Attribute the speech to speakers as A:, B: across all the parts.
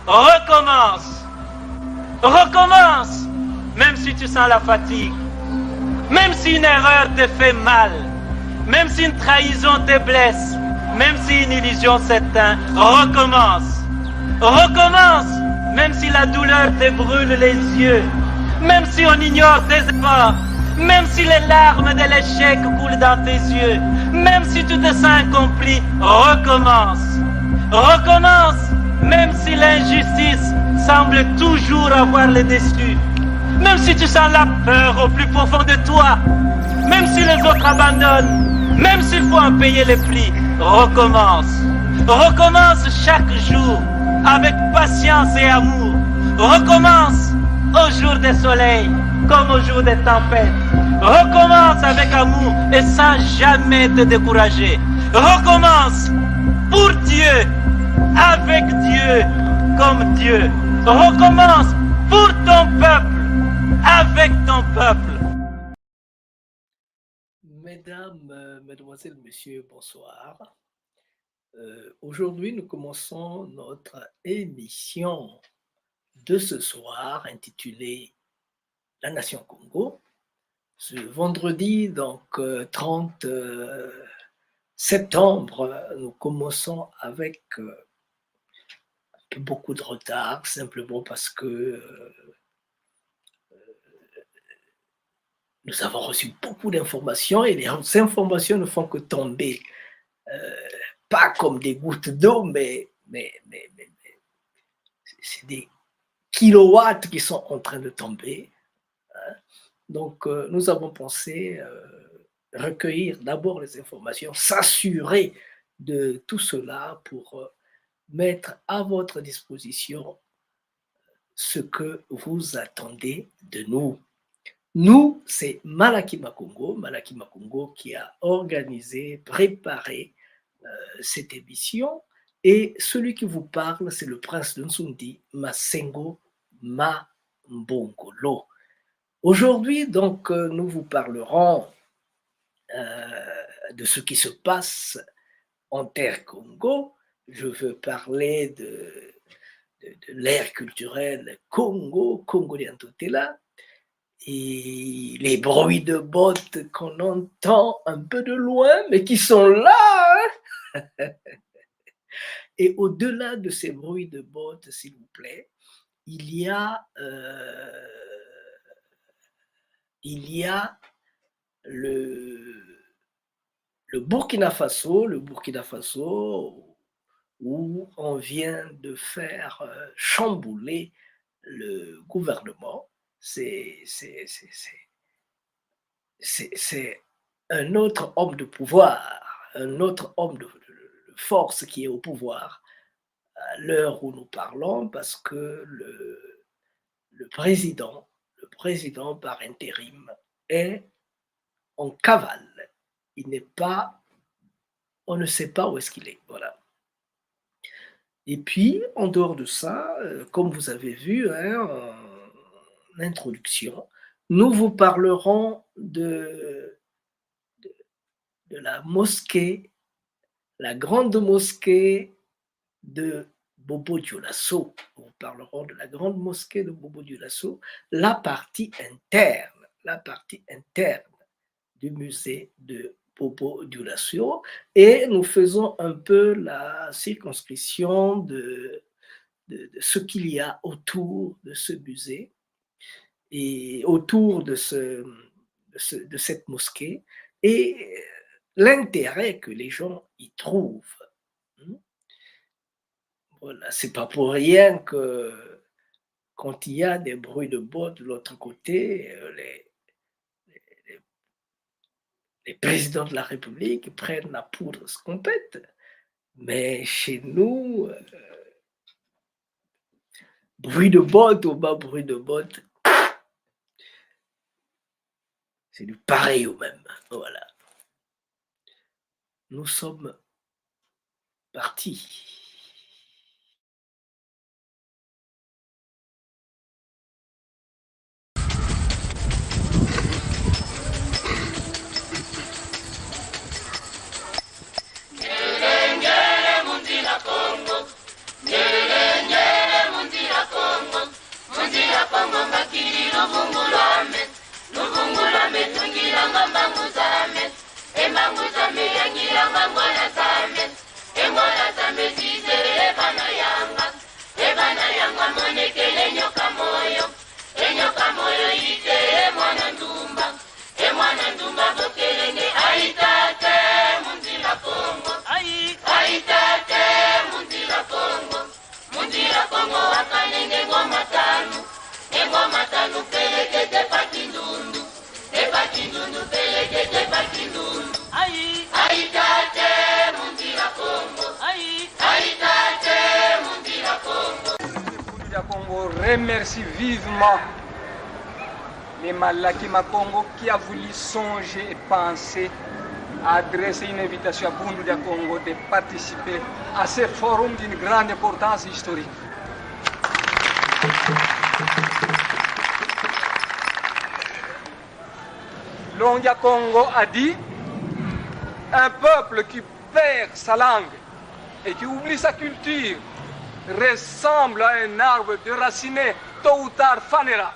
A: Recommence. Recommence. Même si tu sens la fatigue. Même si une erreur te fait mal. Même si une trahison te blesse. Même si une illusion s'éteint. Recommence. Recommence. Même si la douleur te brûle les yeux. Même si on ignore tes efforts. Même si les larmes de l'échec coulent dans tes yeux. Même si tu te sens incompris. Recommence. Recommence. Même si l'injustice semble toujours avoir le dessus. Même si tu sens la peur au plus profond de toi. Même si les autres abandonnent. Même s'il faut en payer le prix. Recommence. Recommence chaque jour. Avec patience et amour. Recommence au jour des soleils comme au jour des tempêtes. Recommence avec amour et sans jamais te décourager. Recommence pour Dieu, avec Dieu, comme Dieu. Recommence pour ton peuple, avec ton peuple.
B: Mesdames, Mesdemoiselles, Messieurs, bonsoir. Aujourd'hui, nous commençons notre émission de ce soir intitulée La Nation Congo. Ce vendredi, donc 30 septembre, nous commençons avec beaucoup de retard, simplement parce que nous avons reçu beaucoup d'informations et les informations ne font que tomber, pas comme des gouttes d'eau, mais c'est des kilowatts qui sont en train de tomber. Donc, nous avons pensé recueillir d'abord les informations, s'assurer de tout cela pour mettre à votre disposition ce que vous attendez de nous. Nous, c'est Malaki Makongo qui a organisé, préparé cette émission. Et celui qui vous parle, c'est le prince de Nsundi, Masengo Mambongolo. Aujourd'hui, donc, nous vous parlerons de ce qui se passe en terre Congo. Je veux parler de l'ère culturelle Congo d'Antotela, et les bruits de bottes qu'on entend un peu de loin, mais qui sont là. Hein. Et au-delà de ces bruits de bottes, s'il vous plaît, il y a le Burkina Faso, où on vient de faire chambouler le gouvernement. C'est un autre homme de pouvoir, un autre homme de force qui est au pouvoir à l'heure où nous parlons, parce que le président par intérim est en cavale. Il n'est pas, on ne sait pas où est-ce qu'il est. Voilà. Et puis, en dehors de ça, comme vous avez vu en introduction, nous vous parlerons de la mosquée, la grande mosquée de Bobo Dioulasso. Nous parlerons de la grande mosquée de Bobo Dioulasso, la partie interne du musée de Bobo Dioulasso, et nous faisons un peu la circonscription de ce qu'il y a autour de ce musée et autour de cette mosquée et l'intérêt que les gens y trouvent. Voilà, c'est pas pour rien que quand il y a des bruits de bottes de l'autre côté, les présidents de la République prennent la poudre scompette. Mais chez nous, bruit de bottes ou pas bruit de bottes, c'est du pareil au même. Voilà. Nous sommes partis.
C: Congo remercie vivement les Malakima Congo qui a voulu songer et penser à adresser une invitation à Bundu dia Congo de participer à ce forum d'une grande importance historique. Longia Congo a dit: un peuple qui perd sa langue et qui oublie sa culture ressemble à un arbre déraciné, tôt ou tard fanera.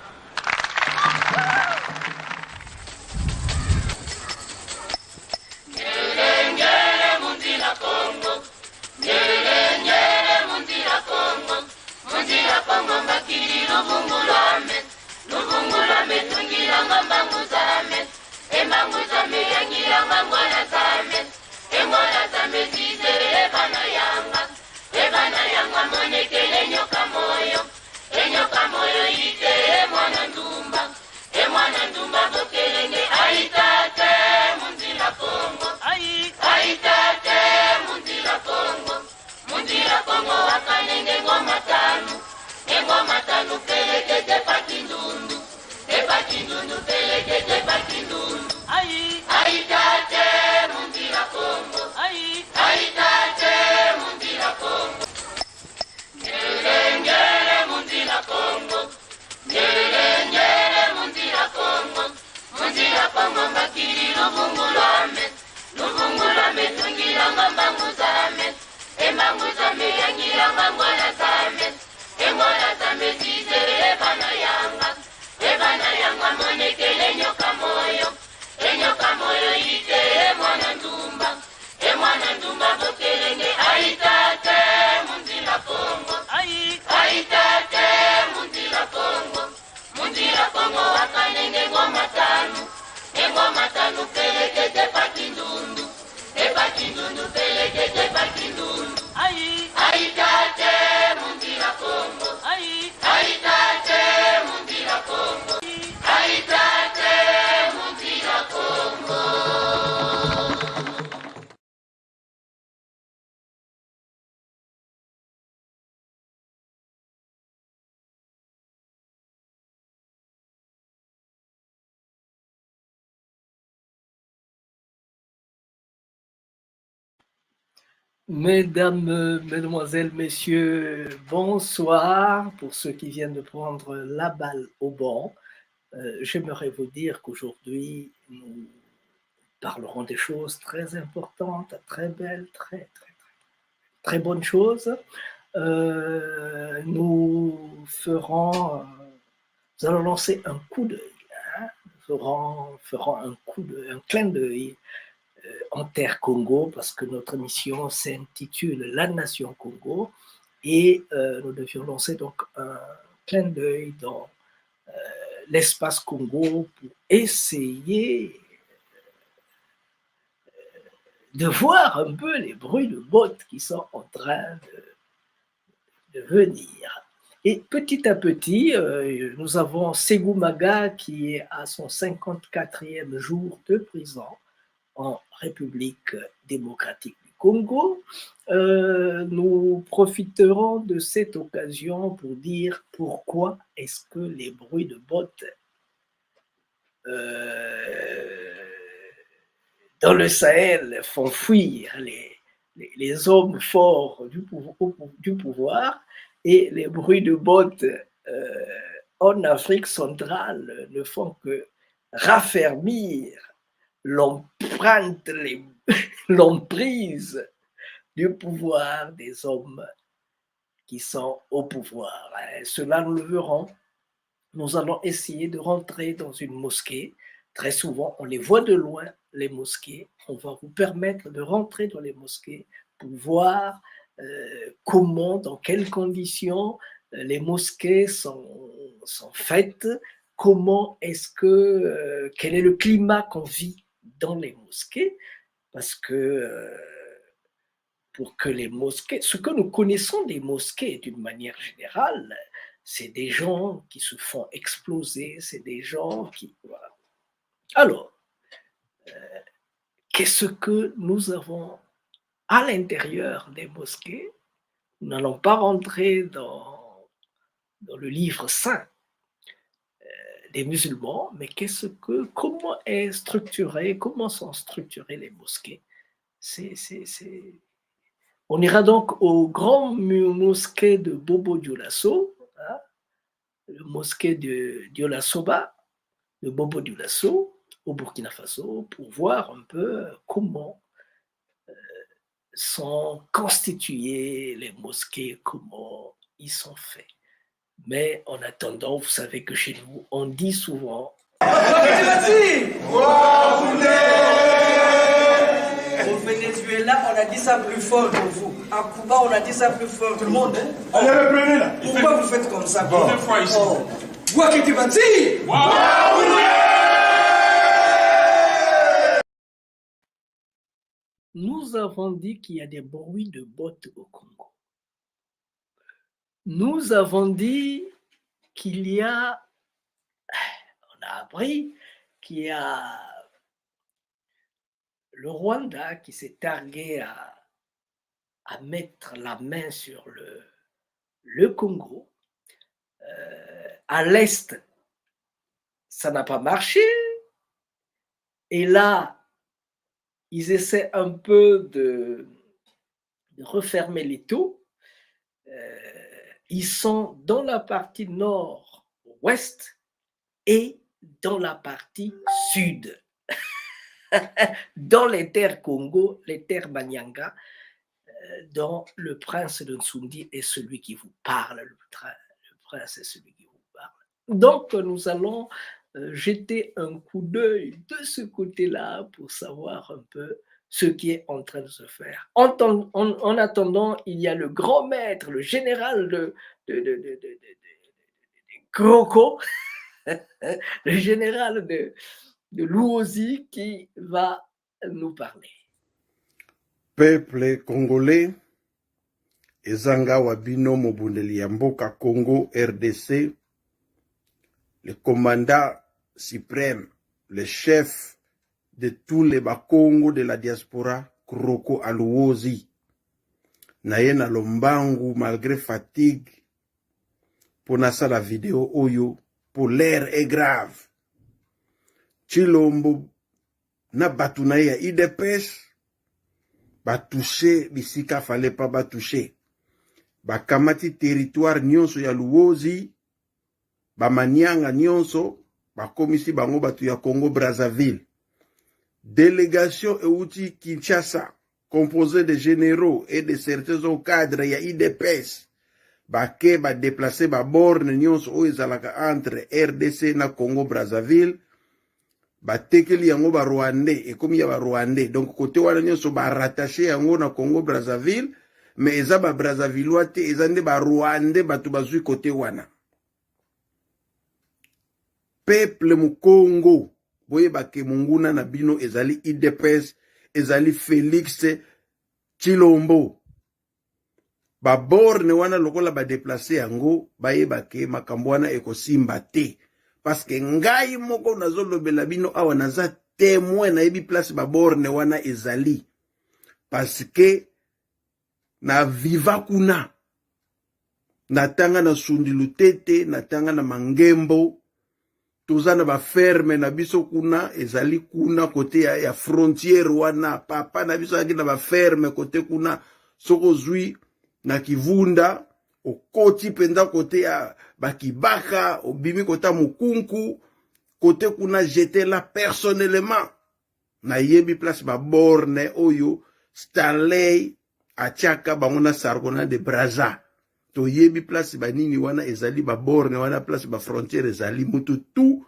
B: Mesdames, Mesdemoiselles, Messieurs, bonsoir. Pour ceux qui viennent de prendre la balle au banc, j'aimerais vous dire qu'aujourd'hui, nous parlerons des choses très importantes, très belles, très bonnes choses. Nous allons lancer un coup d'œil, ferons un clin d'œil en terre Congo, parce que notre mission s'intitule La Nation Congo, et nous devions lancer donc un clin d'œil dans l'espace Congo pour essayer de voir un peu les bruits de bottes qui sont en train de venir. Et petit à petit, nous avons Ségou Maga qui est à son 54e jour de prison en République démocratique du Congo. Nous profiterons de cette occasion pour dire pourquoi est-ce que les bruits de bottes dans le Sahel font fuir les hommes forts du pouvoir, et les bruits de bottes en Afrique centrale ne font que raffermir l'emprise du pouvoir des hommes qui sont au pouvoir. Cela, nous le verrons nous allons essayer de rentrer dans une mosquée. Très souvent, on les voit de loin, les mosquées. On va vous permettre de rentrer dans les mosquées pour voir comment, dans quelles conditions les mosquées sont faites, comment est-ce que, quel est le climat qu'on vit dans les mosquées, parce que pour que les mosquées, ce que nous connaissons des mosquées d'une manière générale, c'est des gens qui se font exploser, c'est des gens qui... Voilà. Alors, qu'est-ce que nous avons à l'intérieur des mosquées? Nous n'allons pas rentrer dans le livre saint des musulmans, mais comment est structuré, comment sont structurées les mosquées? On ira donc au grand mosquée de Bobo Dioulasso, hein, le mosquée de Dioulasoba, de Bobo Dioulasso, au Burkina Faso, pour voir un peu comment sont constituées les mosquées, comment ils sont faits. Mais en attendant, vous savez que chez nous, on dit souvent
D: au Venezuela, on a dit ça plus fort que vous. À Cuba, on a dit ça plus fort que tout le monde.
E: Allez, reprenez là.
D: Pourquoi vous faites comme ça?
E: Deuxième fois ici.
B: Nous avons dit qu'il y a des bruits de bottes au Congo. Nous avons dit qu'il y a, on a appris qu'il y a le Rwanda qui s'est targué à mettre la main sur le Congo. À l'Est, ça n'a pas marché. Et là, ils essaient un peu de refermer les taux. Ils sont dans la partie nord-ouest et dans la partie sud. Dans les terres Congo, les terres Banyanga, dont le prince de Nsundi est celui qui vous parle, le prince est celui qui vous parle. Donc, nous allons jeter un coup d'œil de ce côté-là pour savoir un peu ce qui est en train de se faire. En attendant, il y a le grand maître, le général de Kroko, le général de Luozi qui va nous parler.
F: Peuple congolais, ezanga wabino mobundeli ya mboka Congo RDC, le commandant suprême, le chef de tous les Bakongo de la diaspora, Kroko Aluozi. Naye na lombangu malgré fatigue, pour nasa la vidéo oyo, pour l'air est grave. Chilombo na batu na ya IDPS, ba touché bisika fallait pas ba touché. Ba kamati territoire nyonso ya Luozi, ba manyanga nyonso, ba komisi bango batu ya Congo Brazzaville. Délégation euti Kinshasa, composée de généraux et de certains hauts cadres ya IDPS, ba ke ba déplacer ba borne nyonso o ezalaka entre RDC na Congo Brazzaville, ba tekeli yango ba Rwandais et comme ya ba Rwandais, donc côté wana nyonso ba rattaché yango na Congo Brazzaville, mais eza ba Brazzavillois te, eza nde ba Rwandais batu bazui côté wana. Peuple mu Congo, boye bake munguna na bino ezali IDPS, ezali Félix Tshilombo. Ba borne wana lokola ba déplacer yango, baye bake makambo wana ekosimba te. Parce que ngai moko nazolobela bino awa naza témoin na yebi place ba borne wana ezali. Parce que na viva kuna, natanga na Sundilutete, natanga na Mangembo, tozana ba ferme na biso kuna ezali kuna kote ya frontière wana, papa na biso yaki na ba ferme kote kuna, soko zui na Kivunda, okoti penda kote ya Bakibaka, obimi kota Mukunku, kote kuna j'étais là personnellement. Na yebi place ba borne oyo Stanley Achaka bangona Sargona de Brazza. toyebi place banini wana ezali baborne wana place bafrontiere ezali mutu tu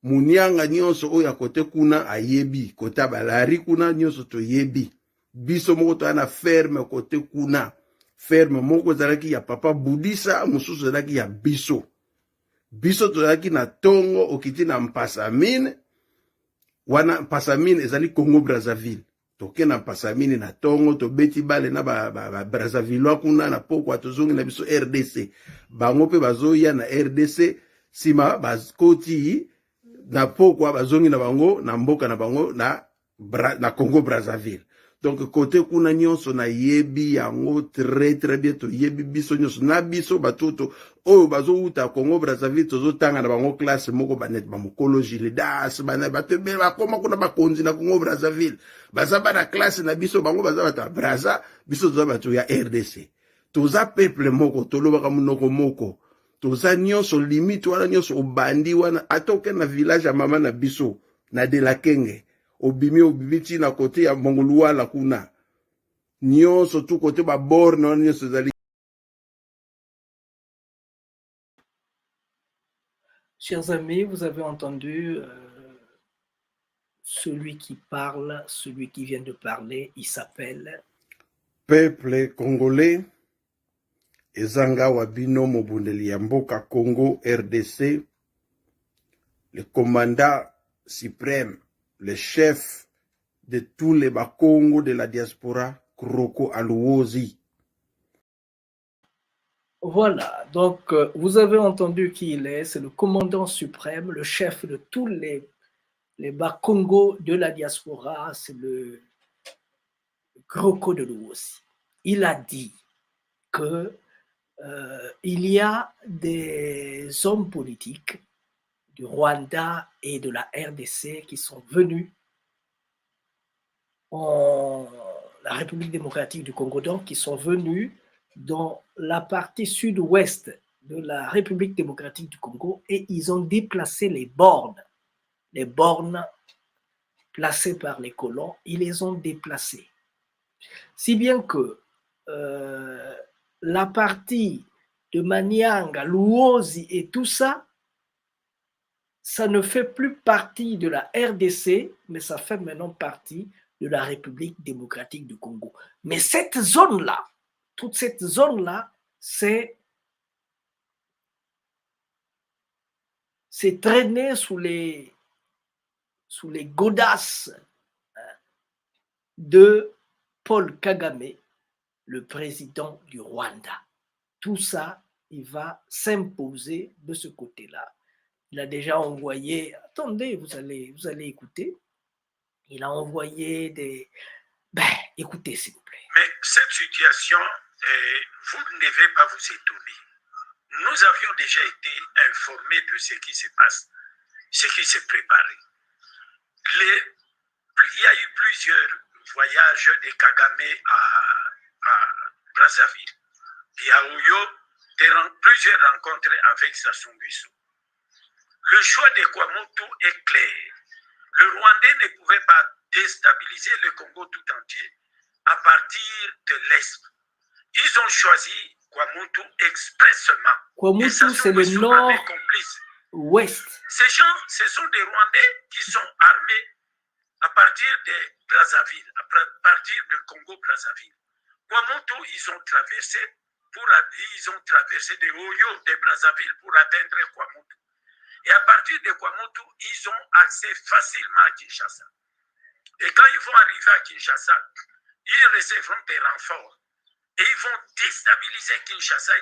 F: munianga nyonso oyo kote kuna ayebi kota balari kuna nyonso toyebi biso moko toa na ferme kote kuna ferme moko ezalaki ya papa budisa mosusu ezalaki ya biso tozalaki na tongo okiti na mpasamine wana mpasamine ezali Congo Brazzaville toke na mpasamine na tongo tobeti bale na Brazzaville kuna na pokwa tozongi na biso RDC bango pe bazoya na RDC sima bakoti na pokwa bazongi na bango na mboka na bango na Congo Brazzaville. Donc côté kuna nyonso na yebi yango très bien to yebi biso nyonso na biso batoto oyo bazouta Congo Brazzaville tozotanga na bango classe moko banet ba mokologie le das bana batebe bakoma kuna bakonzi na Congo Brazzaville baza na classe na biso bango baza bata Brazza biso toza bato ya RDC toza peuple moko tolobaka munoko moko toza nyonso limite wana nyonso obandi wana atoke na village ya mama na biso na de la Kenge obimi tina kote ya mongoluala kuna nyonso tu kote ba borne wana nyonso ezali.
B: Chers amis, vous avez entendu celui qui parle, celui qui vient de parler, il s'appelle
F: Peuple congolais ezanga wabino mobundeli ya mboka Congo RDC, le commandant suprême, le chef de tous les Bakongo de la diaspora, Kroko Aluozi.
B: Voilà, donc vous avez entendu qui il est, c'est le commandant suprême, le chef de tous les Bakongo de la diaspora, c'est le Kroko de Luozi. Il a dit que il y a des hommes politiques du Rwanda et de la RDC qui sont venus en la République démocratique du Congo, donc qui sont venus dans la partie sud-ouest de la République démocratique du Congo et ils ont déplacé les bornes placées par les colons, ils les ont déplacées. Si bien que la partie de Manianga, Luozi et tout ça, ça ne fait plus partie de la RDC, mais ça fait maintenant partie de la République démocratique du Congo. Mais cette zone-là, toute cette zone-là, c'est traîné sous les godasses de Paul Kagame, le président du Rwanda. Tout ça, il va s'imposer de ce côté-là. Il a déjà envoyé, attendez, vous allez écouter, il a envoyé des... écoutez s'il vous plaît.
G: Mais cette situation, vous ne devez pas vous étonner. Nous avions déjà été informés de ce qui se passe, ce qui s'est préparé. Il y a eu plusieurs voyages de Kagame à Brazzaville. Et à Oyo, plusieurs rencontres avec Sassou Nguesso. Le choix de Kwamotu est clair. Le Rwandais ne pouvait pas déstabiliser le Congo tout entier à partir de l'Est. Ils ont choisi Kwamotu expressement.
B: Kwamotu, c'est le nord-ouest.
G: Ces gens, ce sont des Rwandais qui sont armés à partir de Brazzaville, à partir du Congo-Brazzaville. Kwamotu, ils ont traversé de Oyo, de Brazzaville pour atteindre Kwamotu. Et à partir de Kwamotu, ils ont accès facilement à Kinshasa. Et quand ils vont arriver à Kinshasa, ils recevront des renforts. Et ils vont déstabiliser Kinshasa,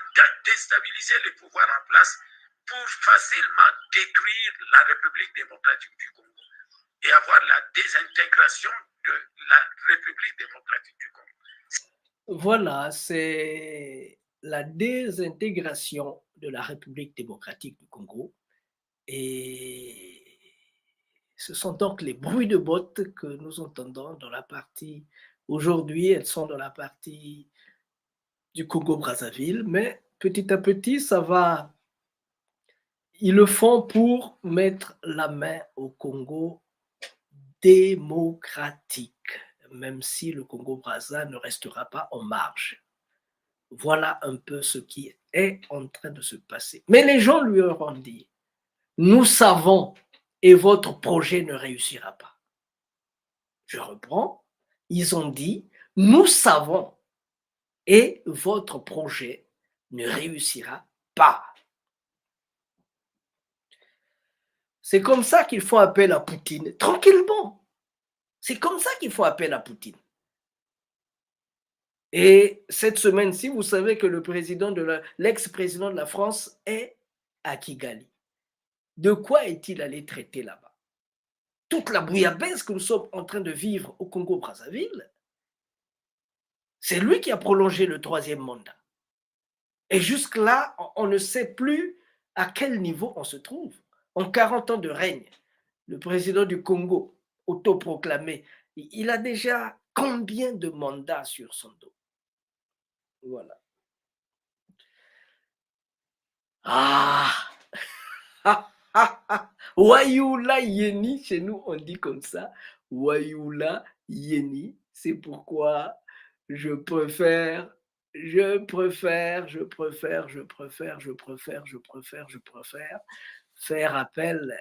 G: déstabiliser le pouvoir en place pour facilement détruire la République démocratique du Congo et avoir la désintégration de la République démocratique du Congo.
B: Voilà, c'est la désintégration de la République démocratique du Congo. Et ce sont donc les bruits de bottes que nous entendons dans la partie, aujourd'hui, elles sont dans la partie du Congo-Brazzaville, mais petit à petit, ça va, ils le font pour mettre la main au Congo démocratique, même si le Congo-Brazza ne restera pas en marge. Voilà un peu ce qui est en train de se passer. Mais les gens lui auront dit, nous savons et votre projet ne réussira pas. Je reprends, ils ont dit, nous savons et votre projet ne réussira pas. C'est comme ça qu'il faut appeler à Poutine, tranquillement. C'est comme ça qu'il faut appeler à Poutine. Et cette semaine-ci, vous savez que l'ex-président de la France est à Kigali. De quoi est-il allé traiter là-bas? Toute la bouillabaisse que nous sommes en train de vivre au Congo-Brazzaville, c'est lui qui a prolongé le 3e mandat. Et jusque-là, on ne sait plus à quel niveau on se trouve. En 40 ans de règne, le président du Congo, autoproclamé, il a déjà combien de mandats sur son dos? Voilà. Wayoula Yeni, chez nous on dit comme ça. Wayoula Yeni, c'est pourquoi je préfère faire appel.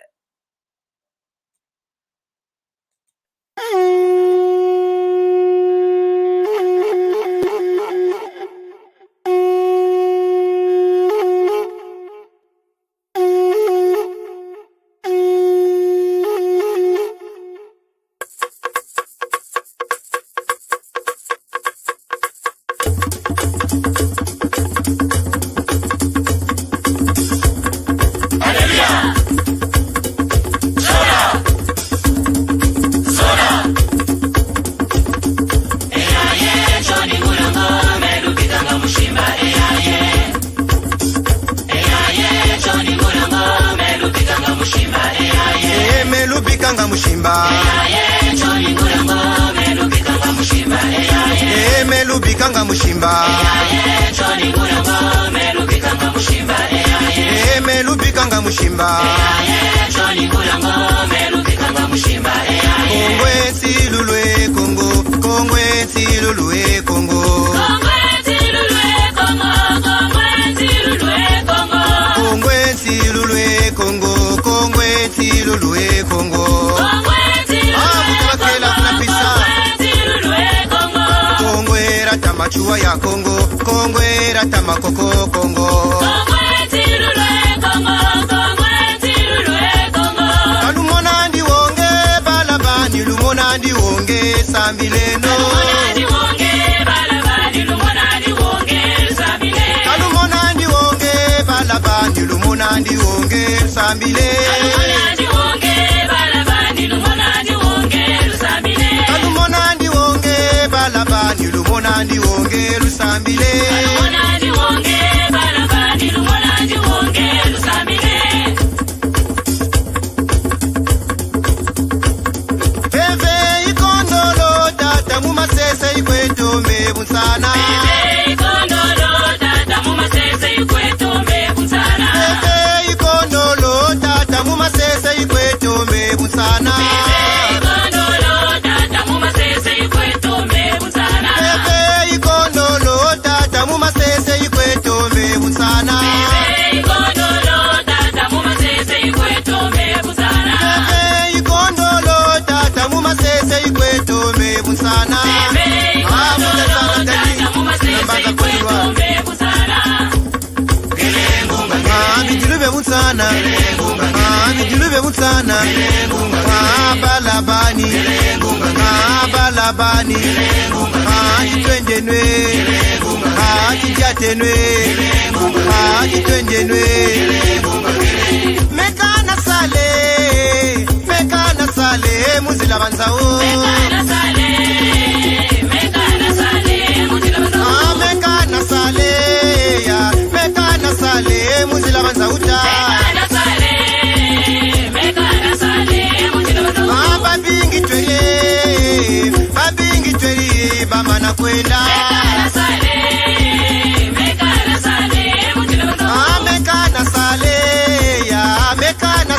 H: Chua ya Congo, Congo era tamakoko Congo. Congo etilulwe Congo, Congo etilulwe Congo. Kalumona ndi wonge balabani, lumona ndi wonge sambileno. Kalumona ndi wonge balabani, lumona ndi wonge sambileno. Kalumona ndi wonge balabani, lumona ndi wonge sambileno. Kalumona ndi wonge balabani, lumona ndi wonge sambileno. Kalumona ndi wonge balabani, lumona ndi wonge lusambile. Kalumona ndi wonge balabani, lumona ndi wonge lusambile. Bebe ikondolo tata mumasese ikwetombe bunsana. Bebe ikondolo tata mumasese ikwetombe bunsana. Bebe ikondolo tata mumasese ikwetombe bunsana. Balabani, balabani, twendenwe, tijatenwe, twendenwe. Mekana sale, muzila banzao. Mekana sale, muzila banzao. Mekana sale, muzila banzao. Babingi tweli bamana kwenda. Mekana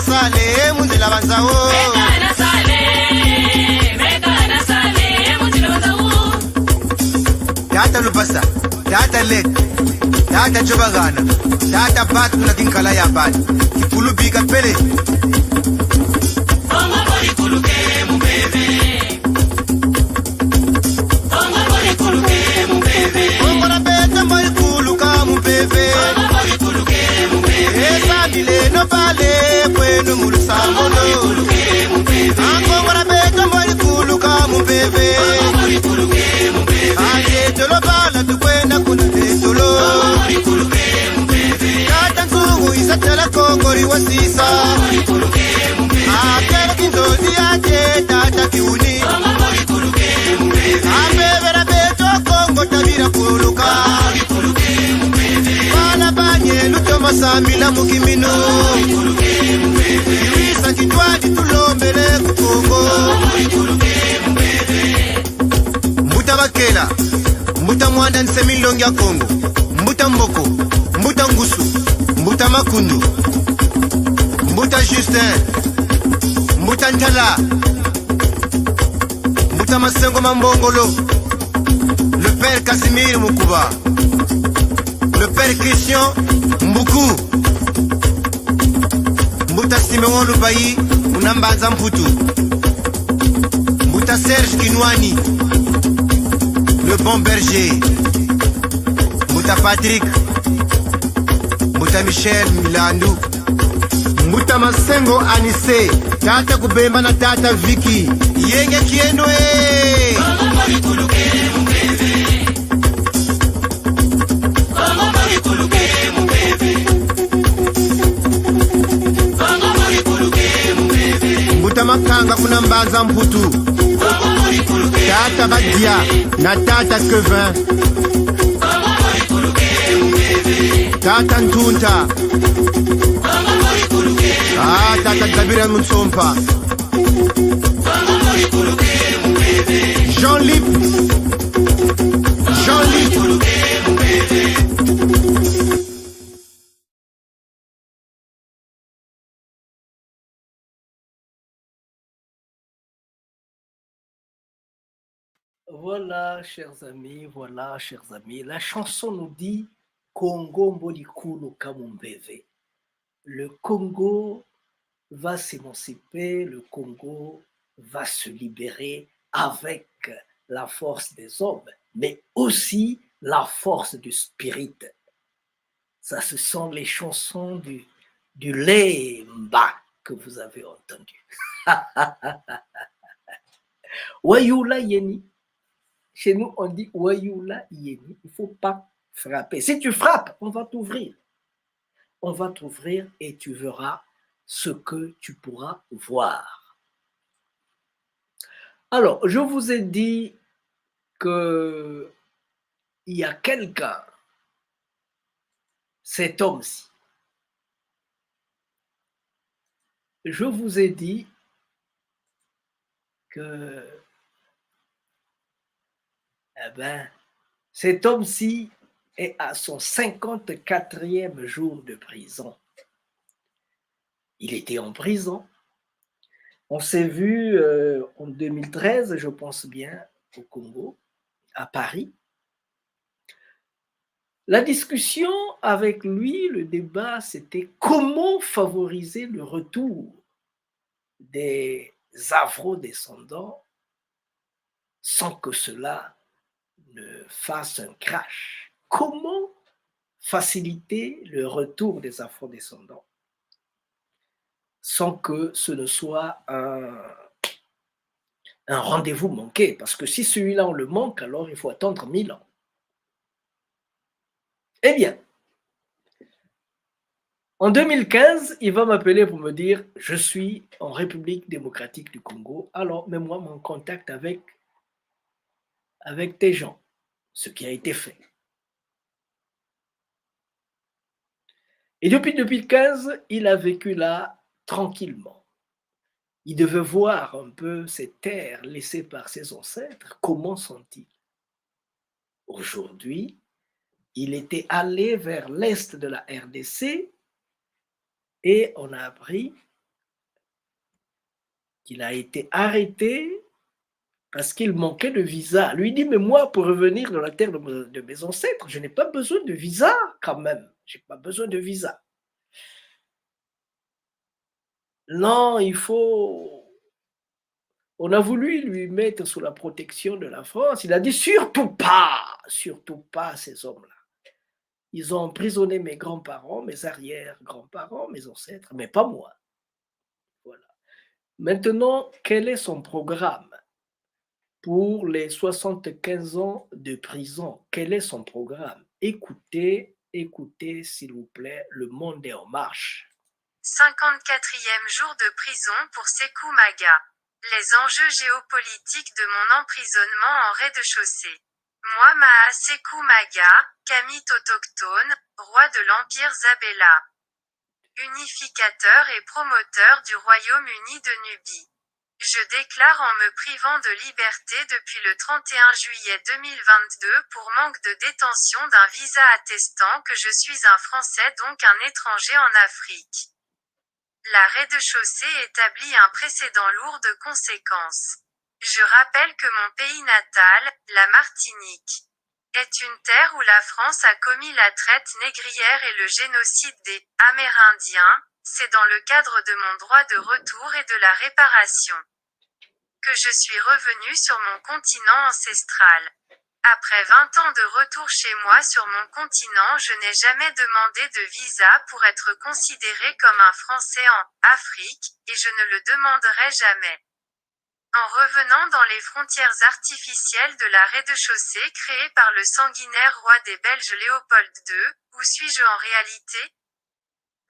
H: sale munzila banzao. tata lupasa, tata lek, tata chobagana, tata bat na kinkala ya bat, kipulu bika pele. Kongo bori kuluke mubebe. Kongo bori kuluke mubebe. Kongo na beta bori kuluka mubebe. Kongo bori kuluke mubebe. Esa bile no pale kwenu mulusamolo. Kongo bori kuluke mubebe. Kongo na beta bori kuluka mubebe. Kongo bori kuluke mubebe. Aye tolo bala tukwenda kuna tetolo. Kongo bori kuluke mubebe. Tata nzungu isatela Kongo riwasisa. Kongo bori kuluke mubebe. Akela kindozi yake tata kiuni. Kongo bori kuluke mubebe. Ambebera beto Kongo tabira kuluka. Kongo bori kuluke mubebe. Bana banye luto masamila mukimino. Kongo bori kuluke mubebe. Iwisa kitwadi tulombele kukongo. Kongo bori kuluke mubebe. Mbuta bakela, mbuta mwanda nsemilongi ya Kongo. Mbuta mboko, mbuta ngusu, mbuta makundu, mbuta Justin, mbuta ntala, mbuta masengo mambongolo, le père Casimir Mukuba, le père Christian Mbuku, mbuta Simeon Lubayi, Munambanza Mputu, mbuta Serge Kinwani, le bon berger, mbuta Patrick, mbuta Michel Milandu, mbuta Masengo Anise, tata Kubemba na tata Vicky, yenge kieno Kongo bori kuluke mubebe. Kongo bori kuluke mubebe. Kongo bori kuluke mubebe. Mbuta Makanga kuna Mbanza Mputu, Kongo bori kuluke tata Badia na tata Kevin, Kongo bori kuluke mubebe. Tata Ntunta, Kongo bori kuluke mubebe. Tata Kabira Mutsompa, Kongo bori kuluke mubebe. Jean-Lip, Jean-Lip kuluke mubebe.
B: Voilà, chers amis, la chanson nous dit Congo Mbolikulu Kamumbeve. Le Congo va s'émanciper, le Congo va se libérer avec la force des hommes, mais aussi la force du spirit. Ça, ce sont les chansons du Lemba que vous avez entendu. Wayula Yeni. Chez nous, on dit Wayula Yeni. Il ne faut pas frapper. Si tu frappes, on va t'ouvrir. On va t'ouvrir et tu verras ce que tu pourras voir. Alors, je vous ai dit qu'il y a quelqu'un, cet homme-ci. Je vous ai dit que cet homme-ci est à son 54e jour de prison. Il était en prison. On s'est vu en 2013, je pense bien, au Congo, à Paris. La discussion avec lui, le débat, c'était comment favoriser le retour des afro-descendants sans que cela ne fasse un crash. Comment faciliter le retour des afro-descendants sans que ce ne soit un rendez-vous manqué? Parce que si celui-là on le manque, alors il faut attendre 1000 ans. Eh bien, en 2015, il va m'appeler pour me dire « Je suis en République démocratique du Congo, alors mets-moi en contact avec tes gens », ce qui a été fait. Et depuis 2015, il a vécu là tranquillement. Il devait voir un peu ces terres laissées par ses ancêtres. Comment sont-ils? Aujourd'hui, il était allé vers l'est de la RDC et on a appris qu'il a été arrêté parce qu'il manquait de visa. Lui dit, mais moi, pour revenir dans la terre de mes ancêtres, je n'ai pas besoin de visa quand même. Je n'ai pas besoin de visa. Non, il faut... On a voulu lui mettre sous la protection de la France. Il a dit, surtout pas ces hommes-là. Ils ont emprisonné mes grands-parents, mes arrière-grands-parents, mes ancêtres, mais pas moi. Voilà. Maintenant, quel est son programme pour les 75 ans de prison? Quel est son programme? Écoutez, s'il vous plaît, Le Monde est en marche.
I: 54e jour de prison pour Sékou Maga. Les enjeux géopolitiques de mon emprisonnement en rez-de-chaussée. Moi Maha Sékou Maga, Kamite autochtone, roi de l'Empire Zabella. Unificateur et promoteur du Royaume-Uni de Nubie. Je déclare en me privant de liberté depuis le 31 juillet 2022 pour manque de détention d'un visa attestant que je suis un Français donc un étranger en Afrique. La rez-de-chaussée établit un précédent lourd de conséquences. Je rappelle que mon pays natal, la Martinique, est une terre où la France a commis la traite négrière et le génocide des Amérindiens. C'est dans le cadre de mon droit de retour et de la réparation que je suis revenu sur mon continent ancestral. Après 20 ans de retour chez moi sur mon continent, je n'ai jamais demandé de visa pour être considéré comme un Français en Afrique, et je ne le demanderai jamais. En revenant dans les frontières artificielles de la rez-de-chaussée créée par le sanguinaire roi des Belges Léopold II, où suis-je en réalité?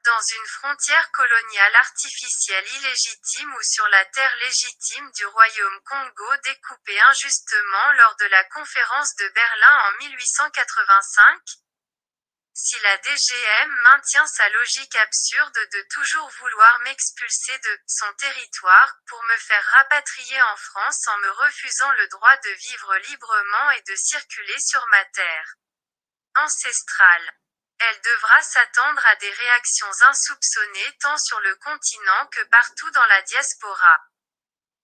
I: Dans une frontière coloniale artificielle illégitime ou sur la terre légitime du royaume Congo découpé injustement lors de la conférence de Berlin en 1885? Si la DGM maintient sa logique absurde de toujours vouloir m'expulser de son territoire pour me faire rapatrier en France en me refusant le droit de vivre librement et de circuler sur ma terre ancestrale, elle devra s'attendre à des réactions insoupçonnées tant sur le continent que partout dans la diaspora.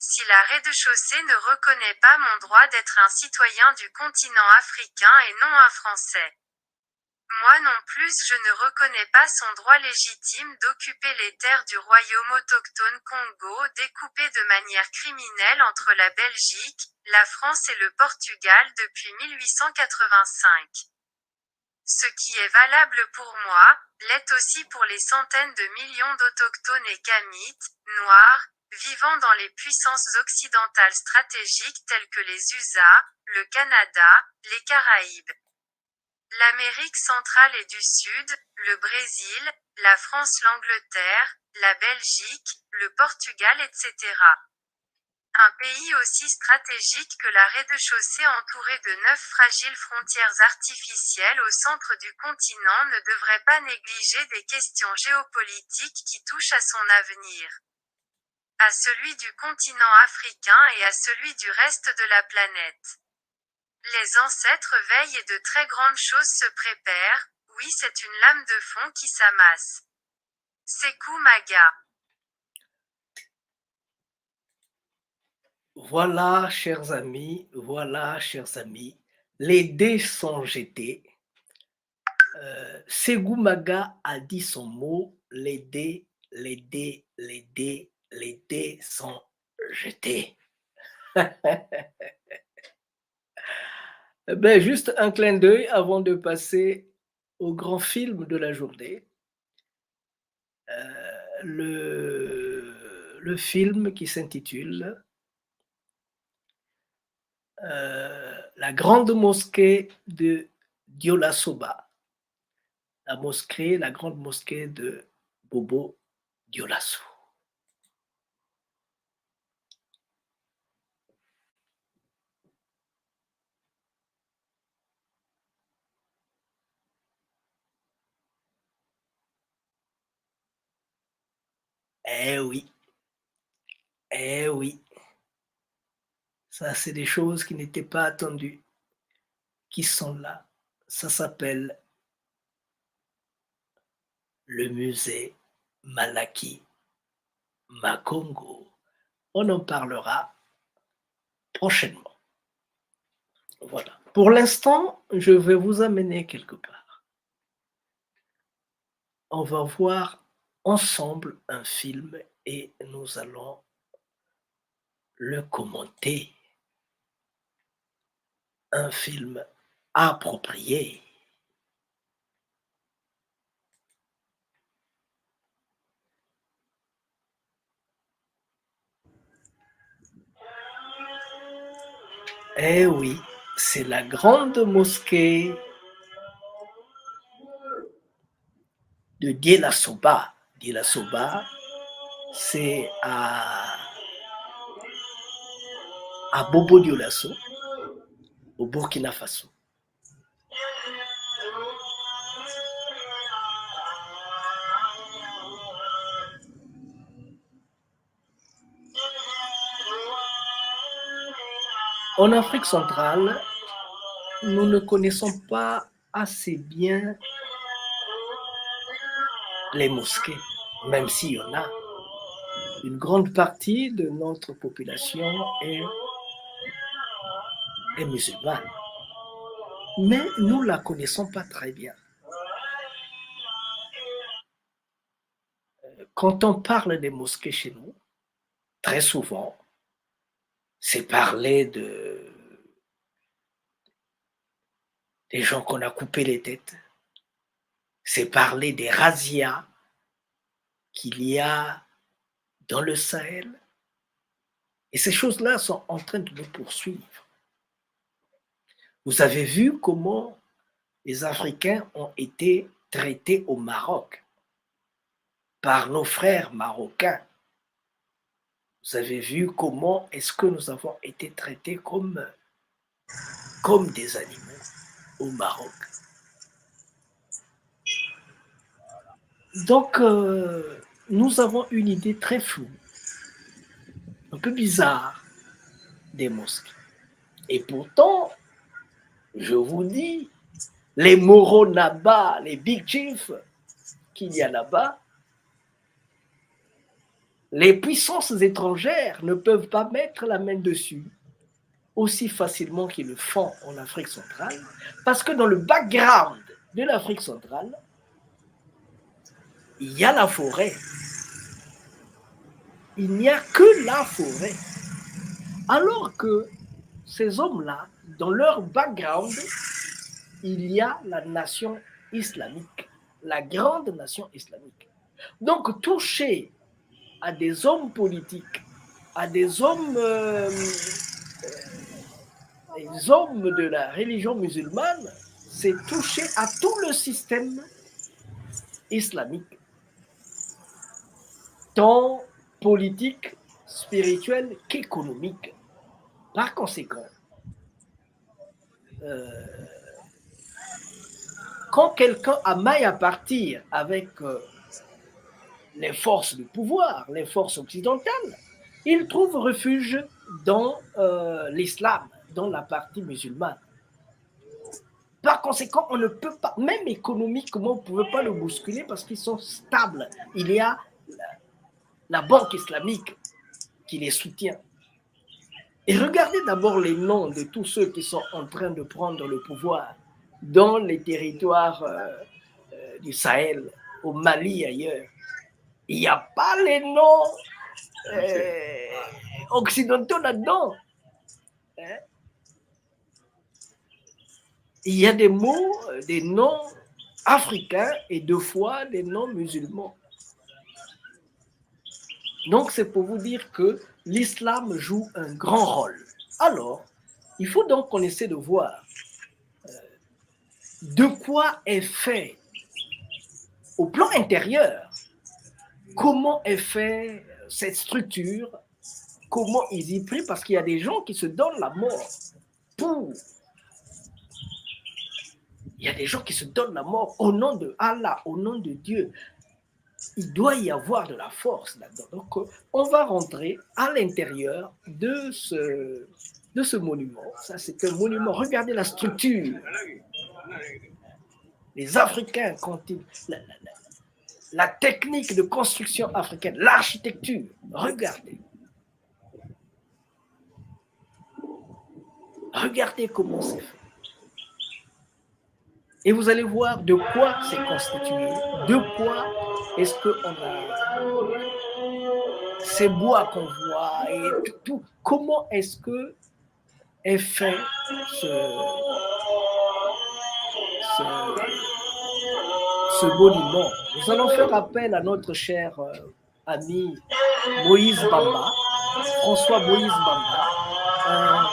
I: Si la rez-de-chaussée ne reconnaît pas mon droit d'être un citoyen du continent africain et non un Français, moi non plus je ne reconnais pas son droit légitime d'occuper les terres du royaume autochtone Congo découpées de manière criminelle entre la Belgique, la France et le Portugal depuis 1885. Ce qui est valable pour moi, l'est aussi pour les centaines de millions d'autochtones et kamites, noirs, vivant dans les puissances occidentales stratégiques telles que les USA, le Canada, les Caraïbes, l'Amérique centrale et du Sud, le Brésil, la France, l'Angleterre, la Belgique, le Portugal, etc. Un pays aussi stratégique que la rez-de-chaussée entouré de 9 fragiles frontières artificielles au centre du continent ne devrait pas négliger des questions géopolitiques qui touchent à son avenir, à celui du continent africain et à celui du reste de la planète. Les ancêtres veillent et de très grandes choses se préparent, oui c'est une lame de fond qui s'amasse. Sékou Maga.
B: Voilà, chers amis, les dés sont jetés. Sékou Maga a dit son mot, les dés sont jetés. Ben, juste un clin d'œil avant de passer au grand film de la journée. Le film qui s'intitule La grande mosquée de Diola-Soba, la grande mosquée de Bobo Dioulasso. Eh oui, ça c'est des choses qui n'étaient pas attendues, qui sont là. Ça s'appelle le musée Malaki Makongo. On en parlera prochainement. Voilà. Pour l'instant, je vais vous amener quelque part. On va voir ensemble un film et nous allons le commenter. Un film approprié. Eh oui, c'est la grande mosquée de Dieula Soba. Dieula Soba, c'est à Bobo Dioulasso, au Burkina Faso. En Afrique centrale, nous ne connaissons pas assez bien les mosquées, même s'il y en a. Une grande partie de notre population est musulmane. Mais nous ne la connaissons pas très bien. Quand on parle des mosquées chez nous, très souvent, c'est parler des gens qu'on a coupé les têtes. C'est parler des razzias qu'il y a dans le Sahel. Et ces choses-là sont en train de nous poursuivre. Vous avez vu comment les Africains ont été traités au Maroc par nos frères marocains. Vous avez vu comment est-ce que nous avons été traités comme des animaux au Maroc. Donc, nous avons une idée très floue, un peu bizarre des mosquées. Et pourtant, je vous dis, les Moro là-bas, les big chiefs qu'il y a là-bas, les puissances étrangères ne peuvent pas mettre la main dessus aussi facilement qu'ils le font en Afrique centrale, parce que dans le background de l'Afrique centrale, il y a la forêt. Il n'y a que la forêt. Alors que ces hommes-là, dans leur background, il y a la nation islamique, la grande nation islamique. Donc, toucher à des hommes politiques, à des hommes de la religion musulmane, c'est toucher à tout le système islamique, tant politique, spirituel qu'économique. Par conséquent, quand quelqu'un a maille à partir avec les forces du pouvoir, les forces occidentales, il trouve refuge dans l'islam, dans la partie musulmane. Par conséquent, on ne peut pas, même économiquement, on ne pouvait pas le bousculer parce qu'ils sont stables. Il y a la banque islamique qui les soutient. Et regardez d'abord les noms de tous ceux qui sont en train de prendre le pouvoir dans les territoires du Sahel, au Mali, ailleurs. Il n'y a pas les noms occidentaux là-dedans. Hein? Il y a des mots, des noms africains et deux fois des noms musulmans. Donc, c'est pour vous dire que l'islam joue un grand rôle. Alors, il faut donc qu'on essaie de voir de quoi est fait au plan intérieur, comment est fait cette structure, comment ils y prient, parce qu'il y a des gens qui se donnent la mort pour. Il y a des gens qui se donnent la mort au nom de Allah, au nom de Dieu. Il doit y avoir de la force là-dedans. Donc, on va rentrer à l'intérieur de ce monument. Ça, c'est un monument. Regardez la structure. Les Africains, quand ils... La technique de construction africaine, l'architecture, regardez. Regardez comment c'est fait. Et vous allez voir de quoi c'est constitué, de quoi est-ce qu'on a ces bois qu'on voit et tout. Comment est-ce que est fait ce monument. Nous allons faire appel à notre cher ami Moïse Bamba, François Moïse Bamba, un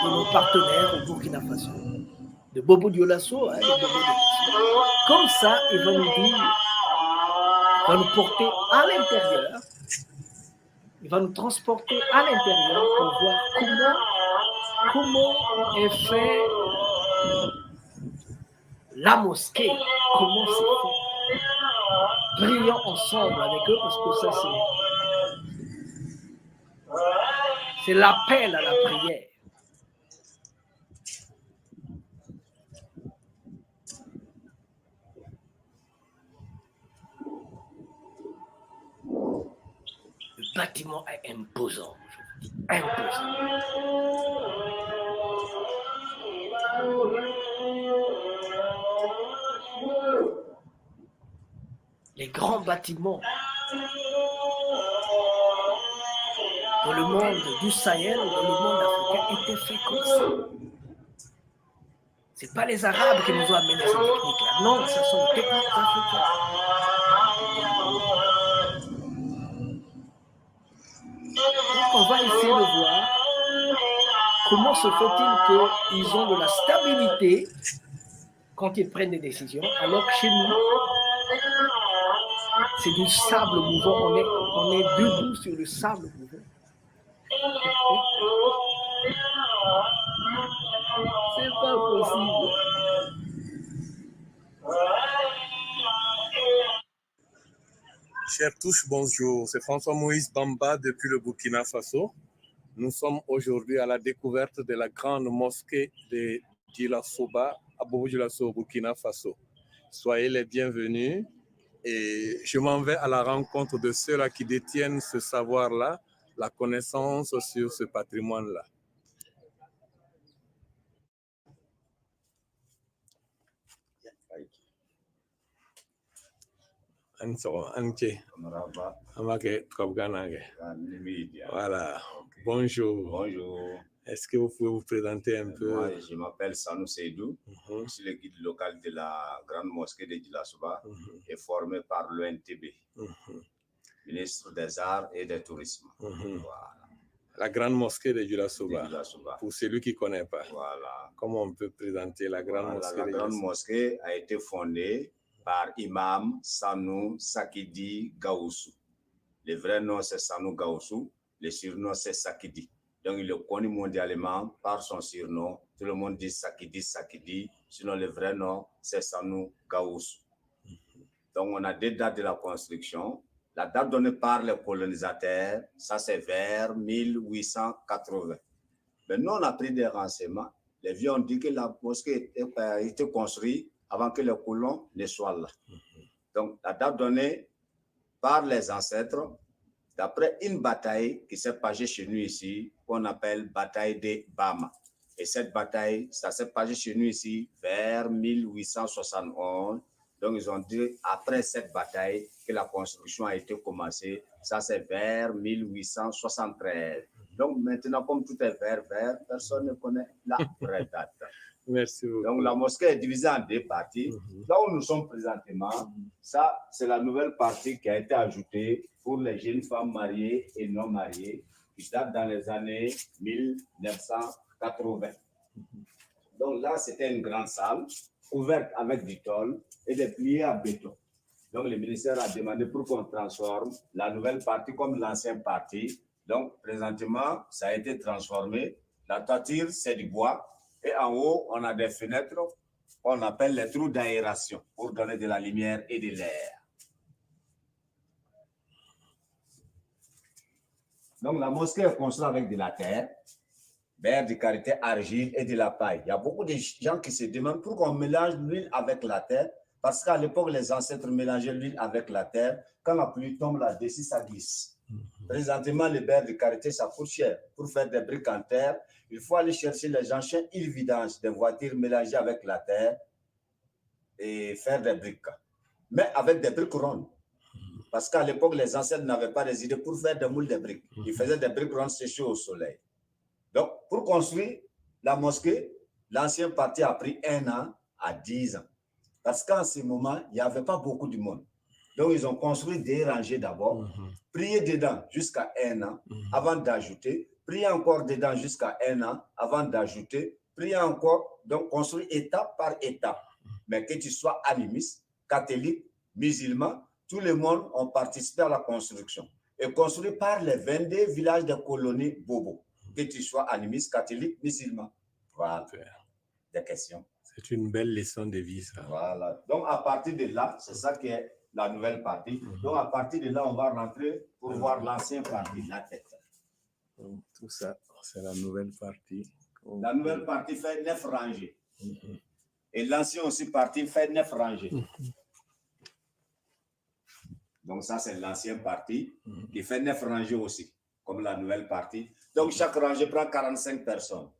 B: de nos partenaires au Burkina Faso, de Bobo Dioulasso, hein, comme ça, il va nous dire, il va nous porter à l'intérieur, il va nous transporter à l'intérieur pour voir comment est fait la mosquée, comment c'est fait. Prions ensemble avec eux parce que ça c'est l'appel à la prière. Le bâtiment est imposant, je vous dis, imposant. Les grands bâtiments dans le monde du Sahel, dans le monde africain, étaient faits comme ça. Ce n'est pas les Arabes qui nous ont amené ces techniques-là. Non, ce sont les techniques africaines. Donc on va essayer de voir comment se fait-il qu'ils ont de la stabilité quand ils prennent des décisions, alors que chez nous, c'est du sable mouvant, on est debout sur le sable mouvant. C'est pas possible.
J: Chers tous, bonjour. C'est François Moïse Bamba depuis le Burkina Faso. Nous sommes aujourd'hui à la découverte de la grande mosquée de Djilasoba à Bobo Dioulasso au Burkina Faso. Soyez les bienvenus et je m'en vais à la rencontre de ceux-là qui détiennent ce savoir-là, la connaissance sur ce patrimoine-là. Voilà. Bonjour.
K: Bonjour.
J: Est-ce que vous pouvez vous présenter un peu?
K: Moi, je m'appelle Sanou Seydou. Je suis le guide local de la grande mosquée de Djilasoba et formé par l'ONTB, ministre des Arts et du Tourisme. Voilà.
J: La grande mosquée de Djilasoba. Pour celui qui ne connaît pas.
K: Voilà.
J: Comment on peut présenter la grande mosquée?
K: La grande mosquée a été fondée par Imam Sanou Sakidi Gaoussou. Le vrai nom, c'est Sanou Gaoussou. Le surnom, c'est Sakidi. Donc, il est connu mondialement par son surnom. Tout le monde dit Sakidi, Sakidi. Sinon, le vrai nom, c'est Sanou Gaoussou. Donc, on a deux dates de la construction. La date donnée par les colonisateurs, ça c'est vers 1880. Mais nous, on a pris des renseignements. Les vieux ont dit que la mosquée a été construite avant que les colons ne soient là. Donc, la date donnée par les ancêtres, d'après une bataille qui s'est passée chez nous ici, qu'on appelle bataille de Bama. Et cette bataille, ça s'est passé chez nous ici vers 1871. Donc, ils ont dit, après cette bataille, que la construction a été commencée. Ça, c'est vers 1873. Donc, maintenant, comme tout est vert, personne ne connaît la vraie date.
J: Merci beaucoup.
K: Donc, la mosquée est divisée en deux parties. Là où nous sommes présentement, ça, c'est la nouvelle partie qui a été ajoutée pour les jeunes femmes mariées et non mariées, qui date dans les années 1980. Donc là, c'était une grande salle, couverte avec du tôle et des pliés à béton. Donc, le ministère a demandé pour qu'on transforme la nouvelle partie comme l'ancienne partie. Donc, présentement, ça a été transformé. La toiture, c'est du bois. Et en haut, on a des fenêtres qu'on appelle les trous d'aération pour donner de la lumière et de l'air. Donc, la mosquée est construite avec de la terre, du carité, argile et de la paille. Il y a beaucoup de gens qui se demandent pourquoi on mélange l'huile avec la terre, parce qu'à l'époque, les ancêtres mélangeaient l'huile avec la terre. Quand la pluie tombe là-dessus, ça glisse. Présentement, les beurres de karité, ça coûte cher. Pour faire des briques en terre, il faut aller chercher les engins vidanges des voitures mélangées avec la terre et faire des briques. Mais avec des briques rondes. Parce qu'à l'époque, les ancêtres n'avaient pas des idées pour faire des moules de briques. Ils faisaient des briques rondes séchées au soleil. Donc, pour construire la mosquée, l'ancien parti a pris 1 an à 10 ans. Parce qu'en ce moment, il n'y avait pas beaucoup de monde. Donc, ils ont construit des rangées d'abord, prié dedans jusqu'à 1 an avant d'ajouter, prié encore dedans jusqu'à 1 an avant d'ajouter, prié encore, donc construit étape par étape. Mais que tu sois animiste, catholique, musulman, tout le monde ont participé à la construction. Et construit par les 22 villages de colonies Bobo. Que tu sois animiste, catholique, musulman. Voilà. Des questions.
J: C'est une belle leçon de vie, ça.
K: Voilà. Donc, à partir de là, c'est ça qui est la nouvelle partie. Donc, à partir de là, on va rentrer pour voir l'ancienne partie, la tête.
J: Donc, tout ça, c'est la nouvelle partie.
K: La nouvelle partie fait 9 rangées. Et l'ancien aussi partie fait 9 rangées. Donc, ça, c'est l'ancienne partie qui fait 9 rangées aussi, comme la nouvelle partie. Donc, chaque rangée prend 45 personnes.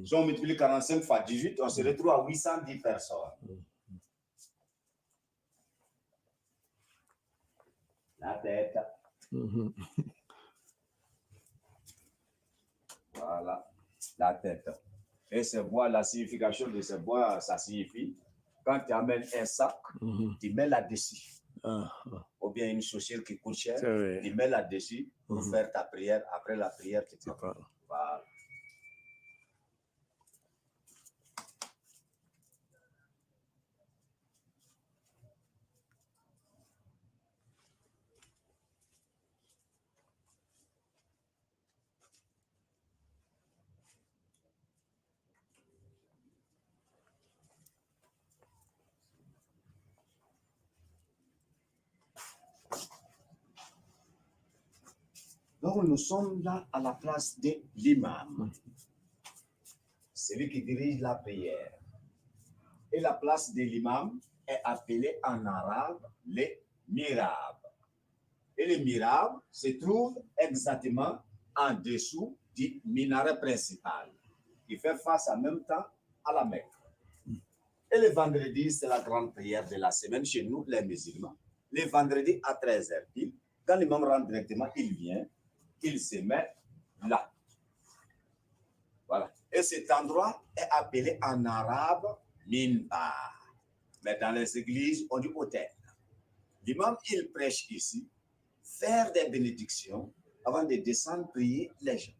K: Si on multiplie 45 fois 18, on se retrouve à 810 personnes. La tête. Voilà, la tête. Et ces bois, la signification de ces bois, ça signifie, quand tu amènes un sac, tu mets là-dessus. Ou bien une chaussure qui coûte cher, tu mets là-dessus pour faire ta prière. Après la prière, tu te prends. Voilà. Donc, nous sommes là à la place de l'imam, celui qui dirige la prière. Et la place de l'imam est appelée en arabe les mirab. Et les mirab se trouvent exactement en dessous du minaret principal, qui fait face en même temps à la Mecque. Et le vendredi, c'est la grande prière de la semaine chez nous, les musulmans. Le vendredi à 13h pile, quand l'imam rentre directement, il vient. Il se met là. Voilà. Et cet endroit est appelé en arabe minbar. Mais dans les églises, on dit autel. L'imam, il prêche ici, faire des bénédictions avant de descendre prier les gens.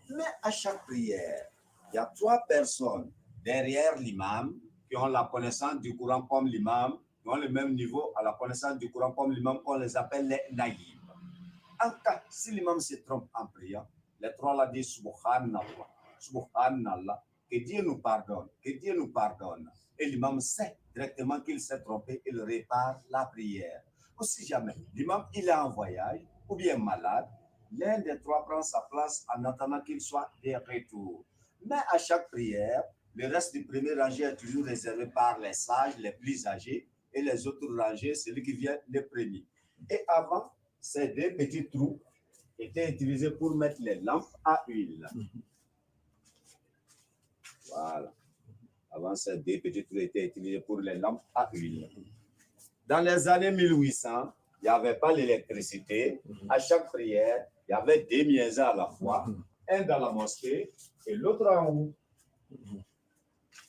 K: Mais à chaque prière, il y a 3 personnes derrière l'imam qui ont la connaissance du Coran comme l'imam, qui ont le même niveau à la connaissance du Coran comme l'imam, qu'on les appelle les naïbs. En cas, si l'imam se trompe en priant, les 3 là disent Subhanallah, Subhanallah, que Dieu nous pardonne, que Dieu nous pardonne. Et l'imam sait directement qu'il s'est trompé, il répare la prière. Ou si jamais l'imam il est en voyage ou bien malade, l'un des 3 prend sa place en attendant qu'il soit de retour. Mais à chaque prière, le reste du premier rangée est toujours réservé par les sages, les plus âgés, et les autres rangées, celui qui vient le premier. Et avant, ces 2 petits trous étaient utilisés pour mettre les lampes à huile. Voilà. Avant, ces 2 petits trous étaient utilisés pour les lampes à huile. Dans les années 1800, il n'y avait pas l'électricité. À chaque prière, il y avait 2 miezas à la fois, un dans la mosquée et l'autre en haut.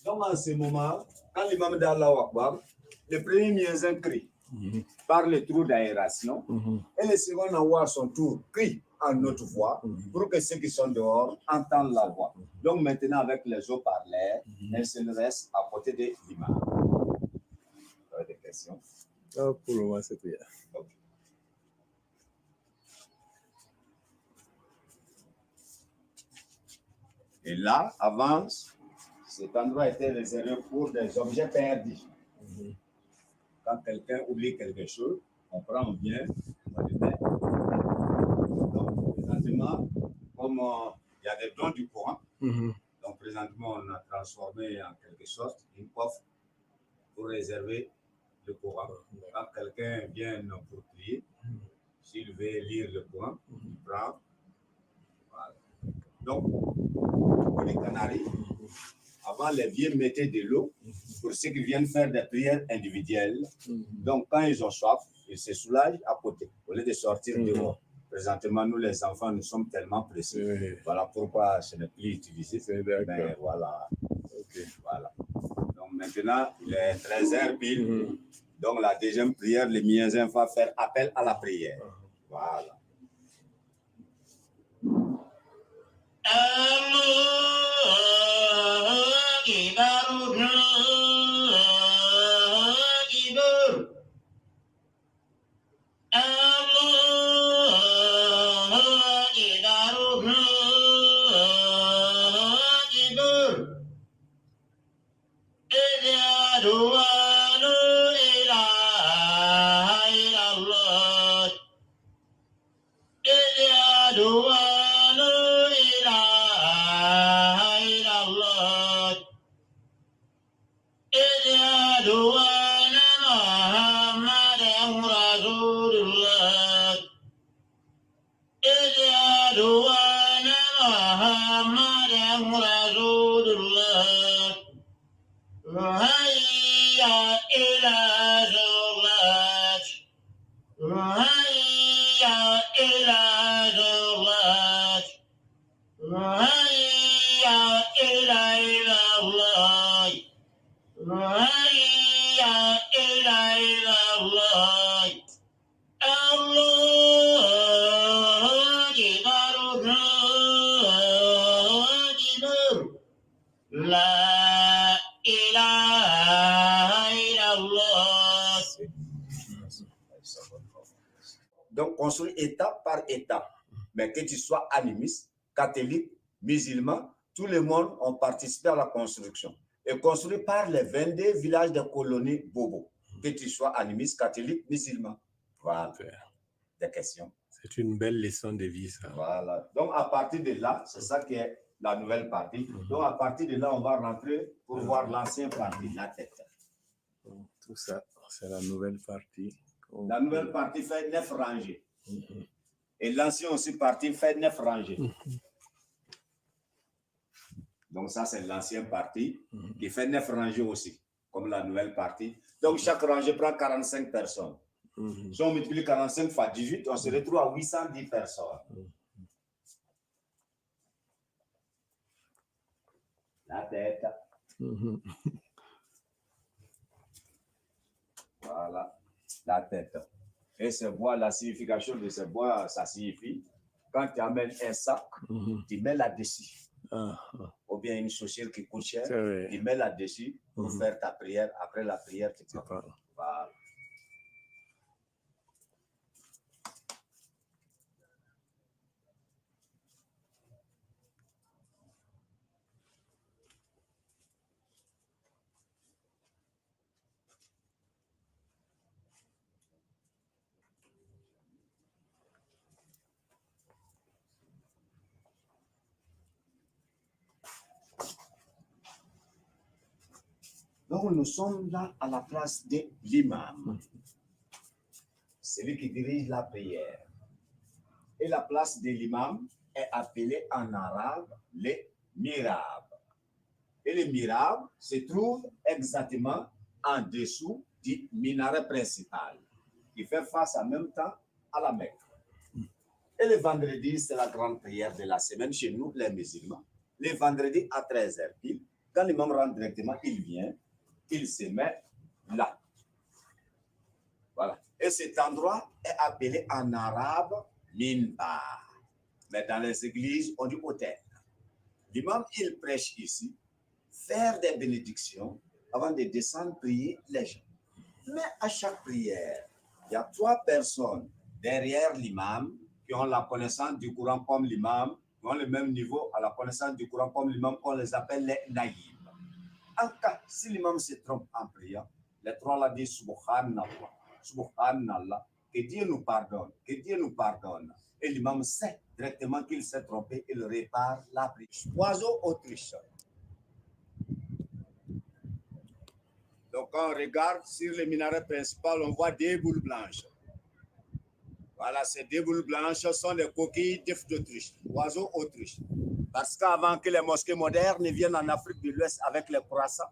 K: Donc, en ce moment, quand l'imam d'Allah Akbar, le premier miezin crie par le trou d'aération et le second en haut à son tour crie en autre voix pour que ceux qui sont dehors entendent la voix. Donc maintenant avec les haut-parleurs, elles se restent à côté de l'imam. Vous avez des questions?
J: Pour le moment, c'est bien.
K: Okay. Et là, avant, cet endroit était réservé pour des objets perdus. Quand quelqu'un oublie quelque chose, on prend, on vient, on va le mettre. Donc, présentement, comme il y a des dons du courant, donc présentement, on a transformé en quelque sorte une coffre pour réserver le courant. Quand quelqu'un vient pour prier, S'il veut lire le Coran, il prend. Voilà. Donc, pour les Canaries, avant, les vieux mettaient de l'eau pour ceux qui viennent faire des prières individuelles. Donc, quand ils ont soif, ils se soulagent à côté, au lieu de sortir dehors. Présentement, nous, les enfants, nous sommes tellement pressés. Voilà pourquoi ce n'est plus utilisé. Mais voilà. Voilà. Donc, maintenant, il est 13h pile. Donc, la deuxième prière, les miens va faire appel à la prière. Voilà. Donc, construit étape par étape. Mais que tu sois animiste, catholique, musulman, tout le monde ont participé à la construction. Et construit par les 22 villages de colonies Bobo. Que tu sois animiste, catholique, musulman. Voilà. Des questions.
J: C'est une belle leçon de vie, ça.
K: Voilà. Donc, à partir de là, c'est ça qui est la nouvelle partie. Donc, à partir de là, on va rentrer pour voir l'ancienne partie, la tête.
J: Tout ça, c'est la nouvelle partie.
K: La nouvelle partie fait 9 rangées. Et l'ancien aussi partie fait 9 rangées. Donc ça, c'est l'ancienne partie qui fait 9 rangées aussi, comme la nouvelle partie. Donc chaque rangée prend 45 personnes. Si on multiplie 45 fois 18, on se retrouve à 810 personnes. La tête. Voilà, la tête. Et ce bois, la signification de ce bois, ça signifie, quand tu amènes un sac, tu mets là-dessus. Ou bien une chaussure qui coûte cher, tu mets là-dessus pour faire ta prière. Après la prière, tu prends. Voilà. Donc, nous sommes là à la place de l'imam, celui qui dirige la prière. Et la place de l'imam est appelée en arabe le mirab. Et le mirab se trouve exactement en dessous du minaret principal, qui fait face en même temps à la Mecque. Et le vendredi, c'est la grande prière de la semaine chez nous, les musulmans. Le vendredi à 13h pile, quand l'imam rentre directement, il vient. Il se met là. Voilà. Et cet endroit est appelé en arabe minbar. Mais dans les églises, on dit autel. L'imam, il prêche ici, faire des bénédictions avant de descendre prier les gens. Mais à chaque prière, il y a 3 personnes derrière l'imam qui ont la connaissance du Coran comme l'imam, qui ont le même niveau à la connaissance du Coran comme l'imam, qu'on les appelle les naïbs. En cas, si l'imam se trompe en priant, les 3 là disent Subhanallah, Subhanallah, que Dieu nous pardonne, que Dieu nous pardonne. Et l'imam sait directement qu'il s'est trompé, il répare la prière. Oiseau Autriche. Donc, quand on regarde sur le minaret principal, on voit 2 boules blanches. Voilà, ces deux boules blanches sont des coquilles d'œufs d'Autriche, oiseaux Autriche. Parce qu'avant que les mosquées modernes viennent en Afrique de l'Ouest avec les croissants,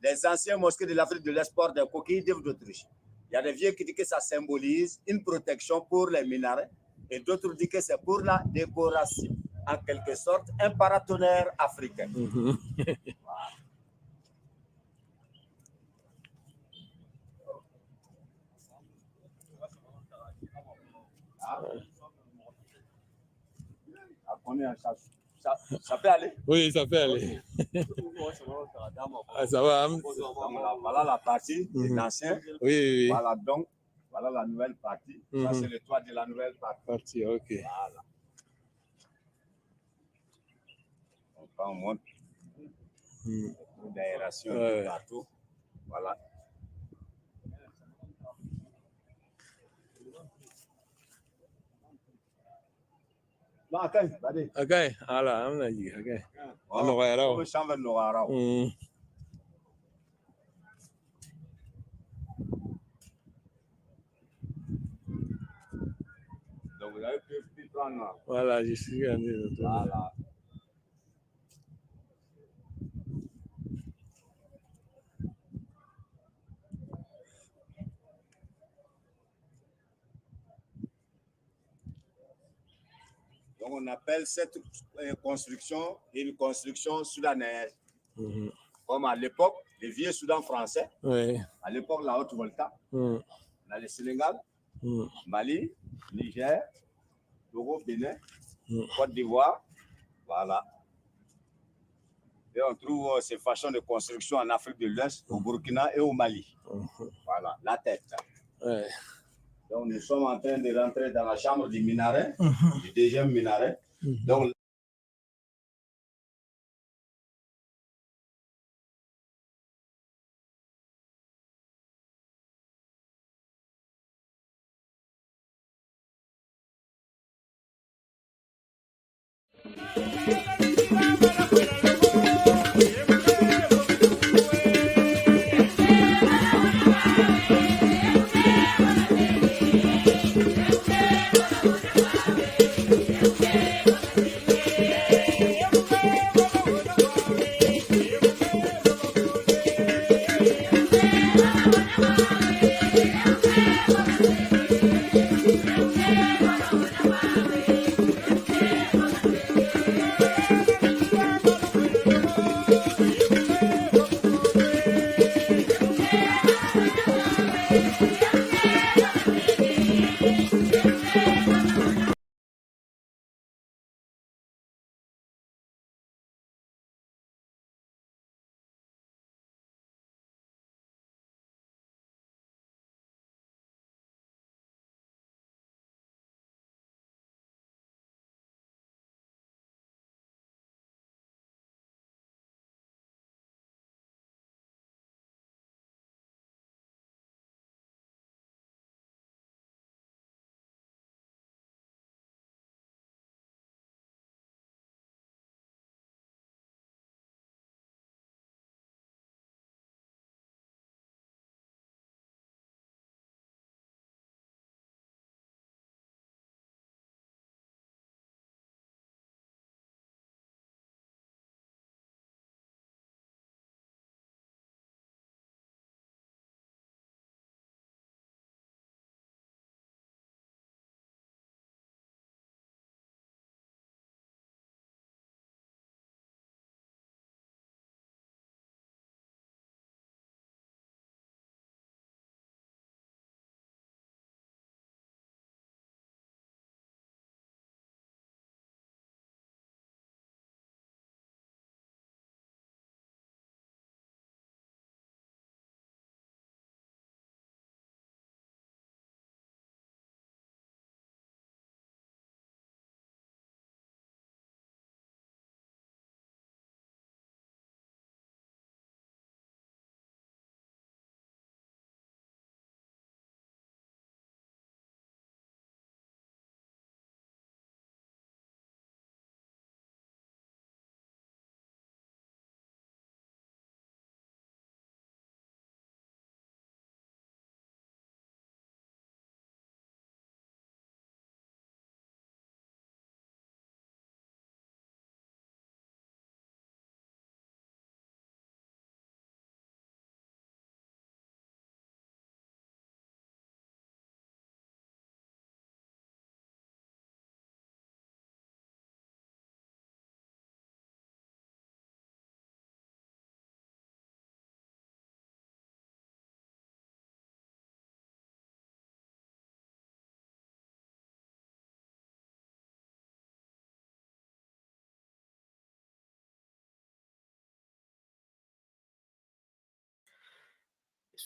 K: les anciens mosquées de l'Afrique de l'Est portent des coquilles d'œufs d'Autriche. Il y a des vieux qui disent que ça symbolise une protection pour les minarets et d'autres disent que c'est pour la décoration. En quelque sorte, un paratonnerre africain. Ça peut aller?
J: Oui, ça peut aller. Ah, ça va.
K: Voilà la partie des anciens.
J: Oui.
K: Voilà donc, voilà la nouvelle partie. Ça, c'est le toit de la nouvelle partie.
J: Ok.
K: Voilà. On monte d'aération partout. Voilà.
J: Okay, ala, amna ji, okay. Ano kaya raw?
K: Donc vous avez pu prendre.
J: Voilà, je suis en train de
K: Voilà. Donc on appelle cette construction une construction soudanaise. Comme à l'époque, les vieux Soudan français, à l'époque la Haute-Volta, on a le Sénégal, Mali, Niger, Togo, Bénin, Côte d'Ivoire, voilà. Et on trouve ces façons de construction en Afrique de l'Ouest, au Burkina et au Mali. Voilà, la tête. Donc, nous sommes en train de rentrer dans la chambre du minaret, du deuxième minaret. Donc,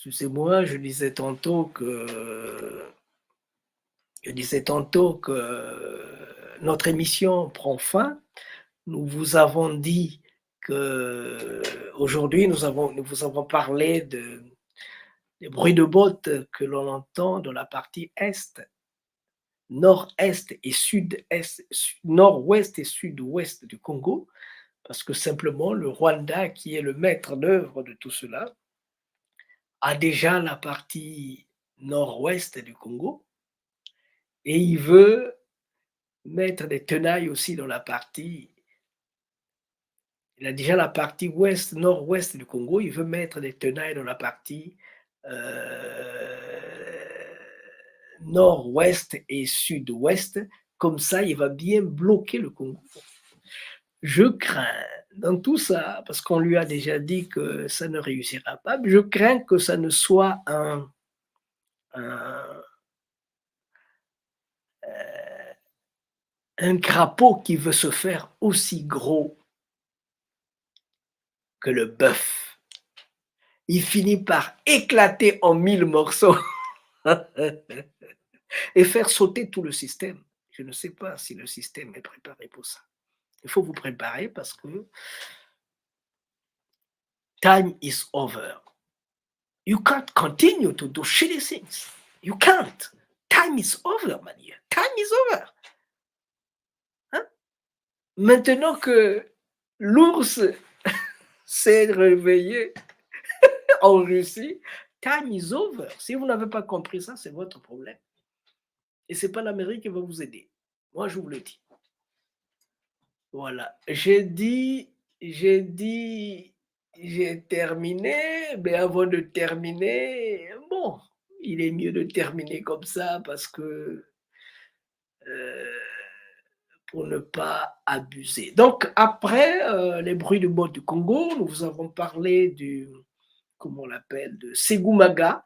B: Excusez-moi, je disais tantôt que notre émission prend fin. Nous vous avons dit que aujourd'hui nous vous avons parlé des bruits de bottes que l'on entend dans la partie est, nord-est et sud-est, nord-ouest et sud-ouest du Congo, parce que simplement le Rwanda, qui est le maître d'œuvre de tout cela, a déjà la partie nord-ouest du Congo et il veut mettre des tenailles aussi dans la partie. Il a déjà la partie ouest, nord-ouest du Congo, il veut mettre des tenailles dans la partie nord-ouest et sud-ouest. Comme ça, il va bien bloquer le Congo. Je crains dans tout ça, parce qu'on lui a déjà dit que ça ne réussira pas, je crains que ça ne soit un crapaud qui veut se faire aussi gros que le bœuf. Il finit par éclater en 1000 morceaux et faire sauter tout le système. Je ne sais pas si le système est préparé pour ça. Il faut vous préparer parce que time is over. You can't continue to do shitty things. You can't. Time is over, my dear. Time is over. Hein? Maintenant que l'ours s'est réveillé en Russie, time is over. Si vous n'avez pas compris ça, c'est votre problème. Et ce n'est pas l'Amérique qui va vous aider. Moi, je vous le dis. Voilà. J'ai terminé, mais avant de terminer, bon, il est mieux de terminer comme ça parce que pour ne pas abuser. Donc, après les bruits de bottes du Congo, nous vous avons parlé du, comment on l'appelle, de Sékou Maga,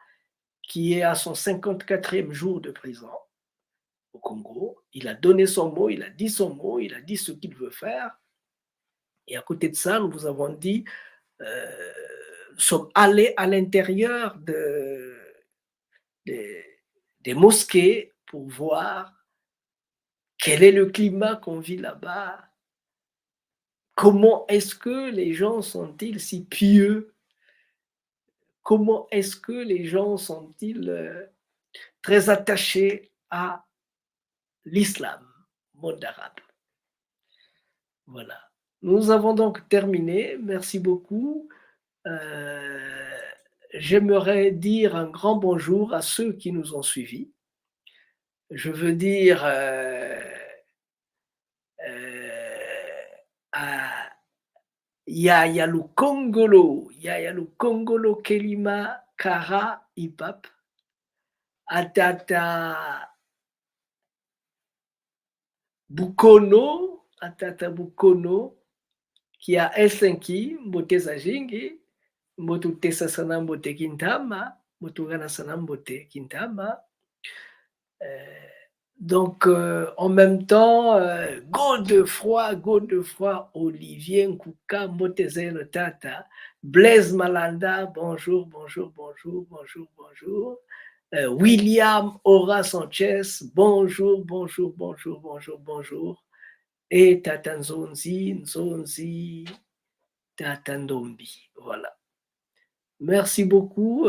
B: qui est à son 54e jour de prison au Congo. Il a donné son mot, il a dit son mot, il a dit ce qu'il veut faire. Et à côté de ça, nous vous avons dit, nous sommes allés à l'intérieur des mosquées pour voir quel est le climat qu'on vit là-bas, comment est-ce que les gens sont-ils si pieux, comment est-ce que les gens sont-ils très attachés à l'islam, monde arabe. Voilà. Nous avons donc terminé. Merci beaucoup. J'aimerais dire un grand bonjour à ceux qui nous ont suivis. Je veux dire à Yaya Lukongolo Kelima Kara Ipap, à Tata Bukono, qui a Helsinki, Mbote Zajingi, Mbote Tesasana Mbote Kintama, Motugana Sana Mbote Kintama. Donc, en même temps, Godefroy, Olivier Nkouka, Mbotezen Tata, Blaise Malanda, bonjour. William Ora Sanchez, bonjour. Et Tata Nzonzi, Tata Ndombi. Voilà. Merci beaucoup.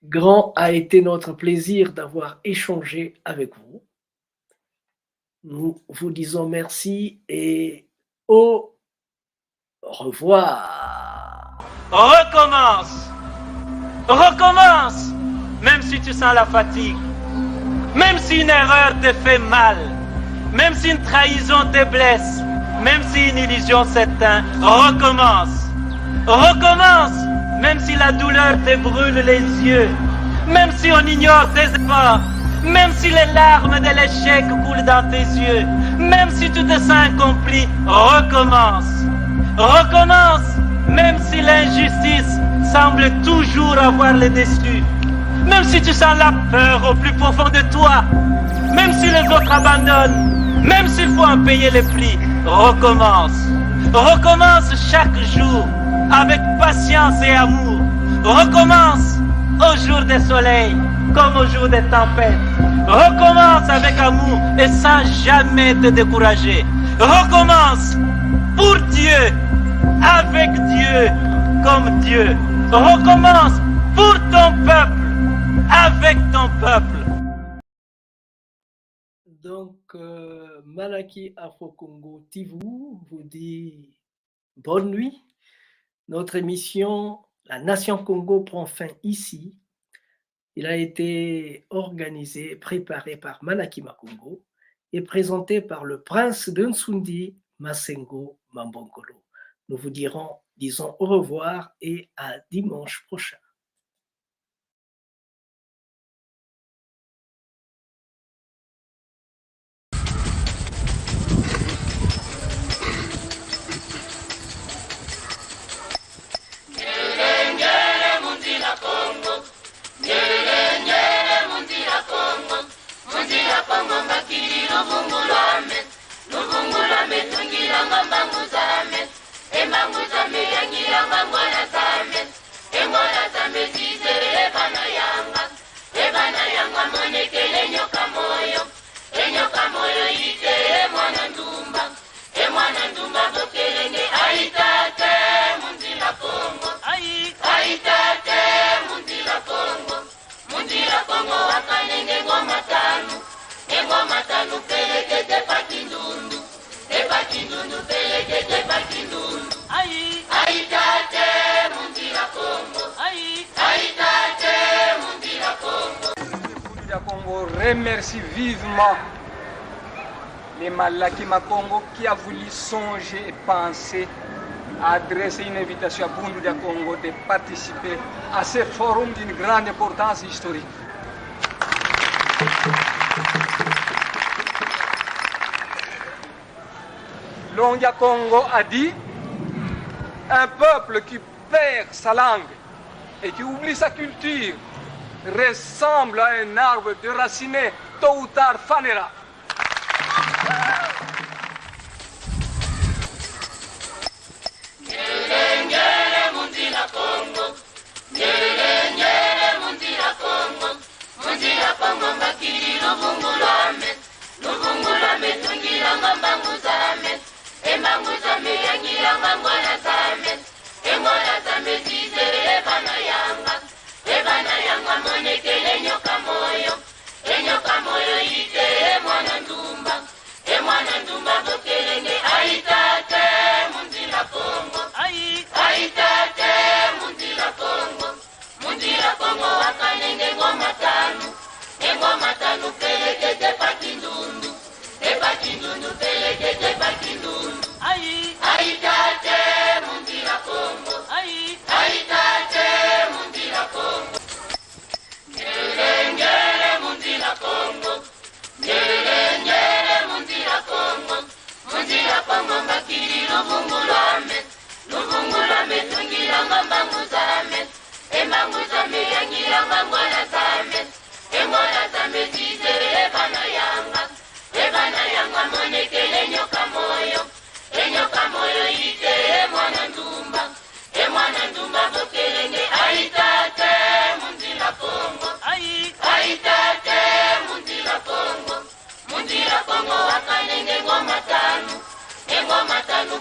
B: Grand a été notre plaisir d'avoir échangé avec vous. Nous vous disons merci et au revoir.
A: Recommence, même si tu sens la fatigue, même si une erreur te fait mal, même si une trahison te blesse, même si une illusion s'éteint, recommence, même si la douleur te brûle les yeux, même si on ignore tes efforts, même si les larmes de l'échec coulent dans tes yeux, même si tu te sens accompli, recommence, même si l'injustice semble toujours avoir le dessus, même si tu sens la peur au plus profond de toi, même si les autres abandonnent, même s'il faut en payer les prix, recommence. Recommence chaque jour avec patience et amour. Recommence au jour des soleils comme au jour des tempêtes. Recommence avec amour et sans jamais te décourager. Recommence pour Dieu, avec Dieu, comme Dieu. Recommence pour ton peuple, avec ton peuple.
B: Donc, Malaki Afro-Congo TV vous dit bonne nuit. Notre émission La Nation Congo prend fin ici. Il a été organisé, préparé par Malaki Makungo et présenté par le prince de Nsundi, Masengo Mambongolo. Nous vous disons au revoir et à dimanche prochain.
C: Remercie vivement les Malaki Makongo qui a voulu songer et penser à adresser une invitation à Bundu dia Congo de participer à ce forum d'une grande importance historique. Longia Congo a dit: un peuple qui perd sa langue et qui oublie sa culture ressemble à un arbre déraciné, tôt ou tard fanera.
L: Ngoma tanu